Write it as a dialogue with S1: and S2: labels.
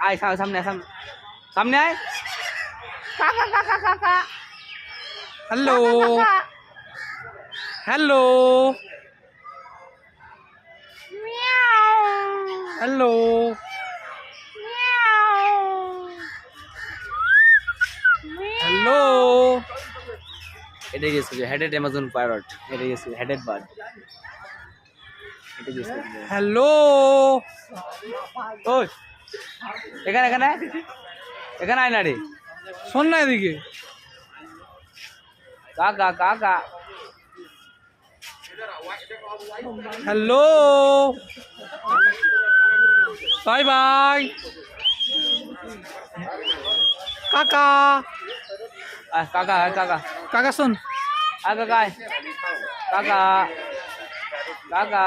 S1: আয় সামনে সামনে সামনে আয় কাকা কাকা কাকা হ্যালো হ্যালো হ্যালো হ্যালো এটা গেছে হেডেড অ্যামাজন প্যারট এটা গেছে হেডেড বার্ড এটা গেছে হ্যালো ওই এখানে এখানে এখানে আয় না রে শোন না এদিকে কাকা কাকা হ্যালো বাই বাই কাকা কাকা কাকা কাকা শোন কাকা কাকা কাকা কাকা